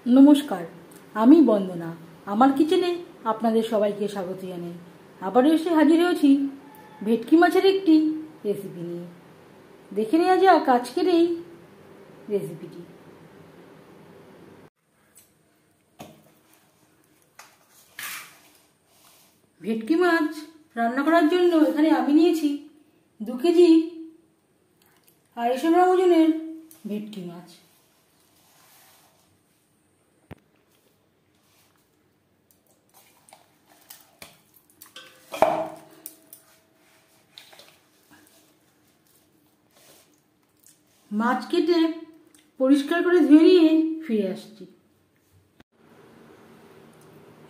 নমস্কার, আমি বন্দনা। আমার কিচেনে আপনাদের সবাইকে স্বাগত জানাই। আবারও এসে হাজির হয়েছি ভেটকি মাছের একটি রেসিপি নিয়ে। দেখে নেওয়া যাক আজকের এই রেসিপিটি। ভেটকি মাছ রান্না করার জন্য এখানে আমি নিয়েছি 2 কেজি 250 গ্রাম ওজনের ভেটকি মাছ। মাছ কেটে পরিষ্কার করে ধুয়ে নিয়ে ফিরে আসছি।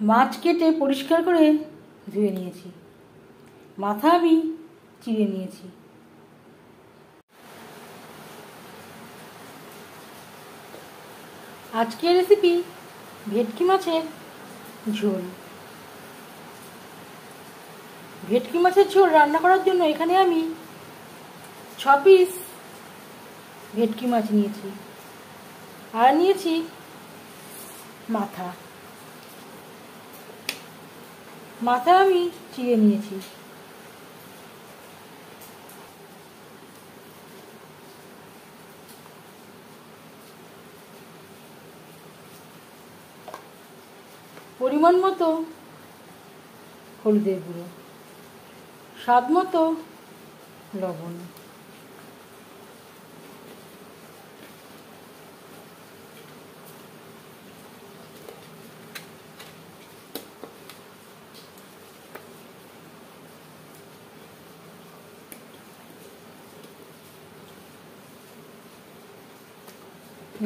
মাছ কেটে পরিষ্কার করে ধুয়ে নিয়েছি, মাথা আমি চিড়ে নিয়েছি। আজকের রেসিপি ভেটকি মাছের ঝোল। ভেটকি মাছের ঝোল রান্না করার জন্য এখানে আমি 6 পিস ভেটকি মাছ নিয়েছি, আর নিয়েছি মাথা। মাথা আমি চিড়ে নিয়েছি। পরিমাণ মতো হলুদের গুঁড়ো, স্বাদ মতো লবণ,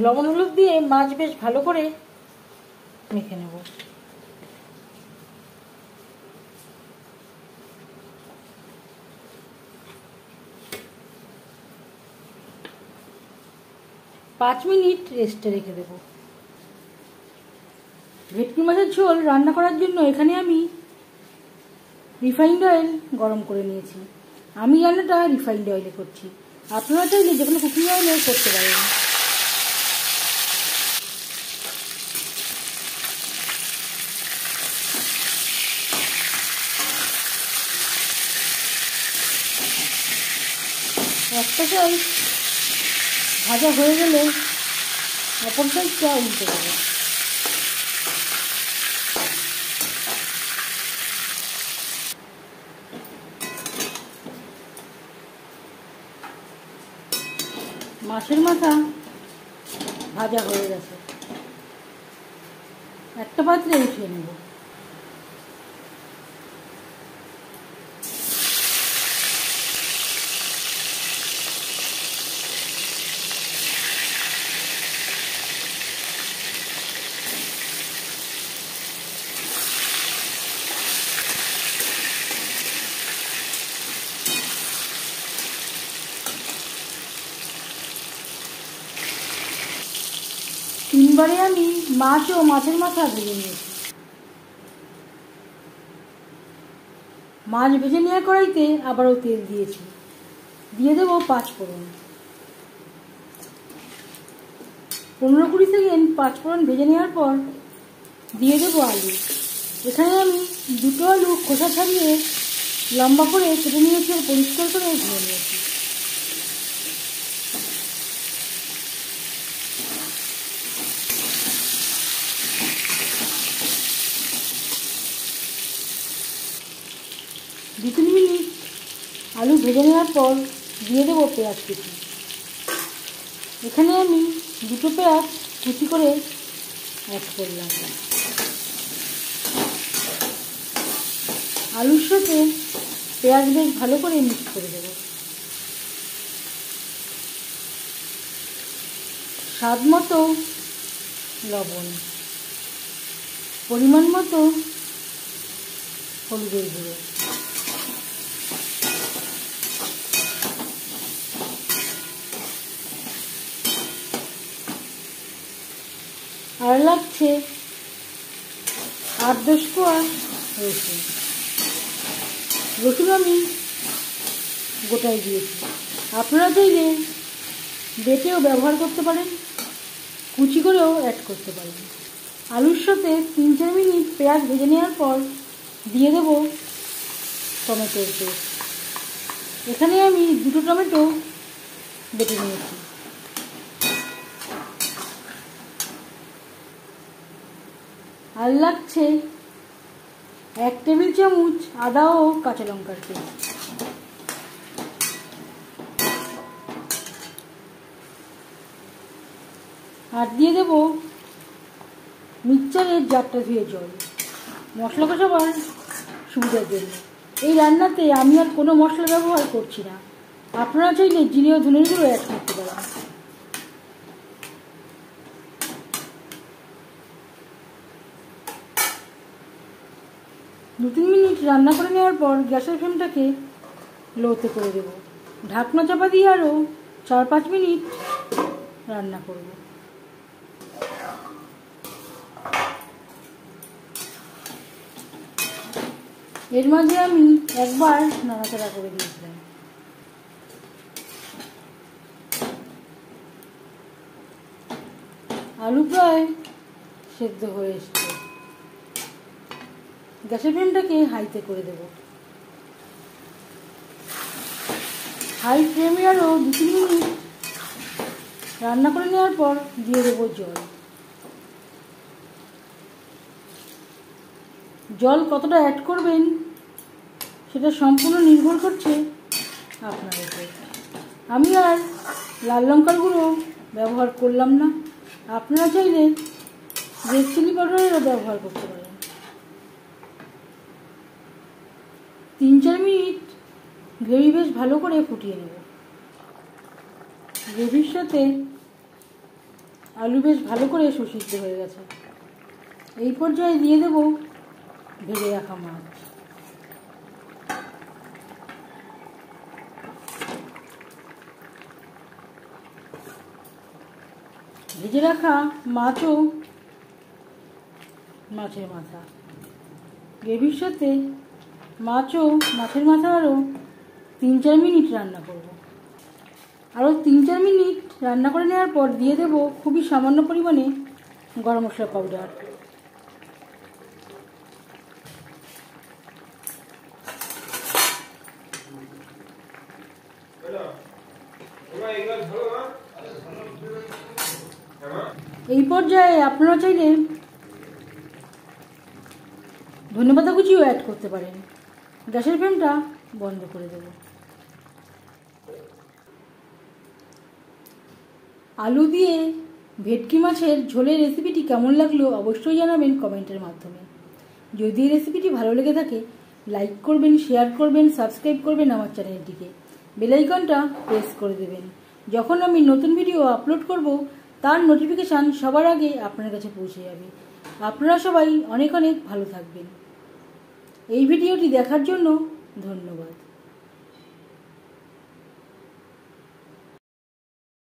লবণ হলুদ দিয়ে মাছ বেশ ভালো করে মেখে নেব। পাঁচ মিনিট রেস্টে রেখে দেব। ভেটকি মাছের ঝোল রান্না করার জন্য এখানে আমি রিফাইন্ড অয়েল গরম করে নিয়েছি। আমি রান্নাটা রিফাইন্ড অয়েলে করছি, আপনারা চাইলে যেখানে কুকিং অয়েলে করতে পারেন। একটা সাইড ভাজা হয়ে গেলে অপর সাইডটা উল্টে দেবো। মাছের মাথা ভাজা হয়ে গেছে, একটা পাত্রে উঠিয়ে নেব। তিনবারে আমি মাছ ও মাছের মাথা ভেজে নিয়েছি। মাছ ভেজে নেওয়া কড়াইতে আবারও তেল দিয়েছি, দিয়ে দেবো 5 ফোড়ন। 15-20 সেকেন্ড 5 ফোড়ন ভেজে নেওয়ার পর দিয়ে দেবো আলু। এখানে আমি 2টো আলু খোসা ছাড়িয়ে লম্বা করে কেটে নিয়েছি আর পরিষ্কার করে ধুয়ে নিয়েছি। দু 3 মিনিট আলু ভেজে নেওয়ার পর দিয়ে দেবো পেঁয়াজ কুচি। এখানে আমি 2টো পেঁয়াজ কুচি করে অ্যাড করলাম। আলুর সাথে পেঁয়াজ বেশ ভালো করে মিক্স করে দেব। স্বাদ মতো লবণ, পরিমাণ মতো হলুদের গুঁড়ো, আর লাগছে 8-10 কোয়া রসুন। রসুন আমি গোটাই দিয়েছি, আপনারা চাইলে বেটেও ব্যবহার করতে পারেন, কুচি করেও অ্যাড করতে পারেন। আলুর সাথে 3-4 মিনিট পেঁয়াজ ভেজে নেওয়ার পর দিয়ে দেব টমেটোর পেস্ট। এখানে আমি 2টো টমেটো বেটে নিয়েছি। আর লাগছে 1 টেবিল চামচ আদা ও কাঁচা লঙ্কার পেস্ট। আর দিয়ে দেব মিক্সচারের জারটা ধুয়ে জল, মশলা কষাবার সুবিধার জন্য। এই রান্নাতে আমি আর কোনো মশলা ব্যবহার করছি না। আপনারা চাইলে জিরে ও ধনের গুঁড়ো অ্যাড করতে পারেন। দু 3 মিনিট রান্না করে নেওয়ার পর গ্যাসের ফ্লেমটাকে লোতে করে দেব। ঢাকনা চাপা দিয়ে আরও 4-5 মিনিট রান্না করব। এর মাঝে আমি একবার নাড়াচাড়া করে দিয়েছিলাম। আলু প্রায় সেদ্ধ হয়ে এসছে। গ্যাসের ফ্লেমটাকে হাইতে করে দেব। হাই ফ্লেমে আরও 2-3 মিনিট রান্না করে নেওয়ার পর দিয়ে দেবো জল। জল কতটা অ্যাড করবেন সেটা সম্পূর্ণ নির্ভর করছে আপনার উপর। আমি আর লাল লঙ্কার গুঁড়ো ব্যবহার করলাম না। আপনারা চাইলে রেড চিলি পাউডারেরও ব্যবহার করতে পারেন। 3-4 মিনিট গ্রেভি বেশ ভালো করে ফুটিয়ে নেব। গ্রেভির সাথে আলু বেশ ভালো করে সুসিদ্ধ হয়ে গেছে। এই পর্যায়ে দিয়ে দেব ভেজে রাখা মাছ। ভেজে রাখা মাছও মাছের মাথা। গ্রেভির সাথে মাছও মাছের মাথা আরও 3-4 মিনিট রান্না করব। আরও 3-4 মিনিট রান্না করে নেওয়ার পর দিয়ে দেব খুবই সামান্য পরিমাণে গরম মশলা পাউডার। এই পর্যায়ে আপনারা চাইলে ধনেপাতা কুচিও অ্যাড করতে পারেন। গ্যাসের ফ্লেমটা বন্ধ করে দেব। আলু দিয়ে ভেটকি মাছের ঝোলের রেসিপিটি কেমন লাগলো অবশ্যই জানাবেন কমেন্টের মাধ্যমে। যদি এই রেসিপিটি ভালো লেগে থাকে লাইক করবেন, শেয়ার করবেন, সাবস্ক্রাইব করবেন আমার চ্যানেলটিকে, বেল আইকনটা প্রেস করে দেবেন। যখন আমি নতুন ভিডিও আপলোড করব তার নোটিফিকেশান সবার আগে আপনার কাছে পৌঁছে যাবে। আপনারা সবাই অনেক অনেক ভালো থাকবেন। এই ভিডিওটি দেখার জন্য ধন্যবাদ।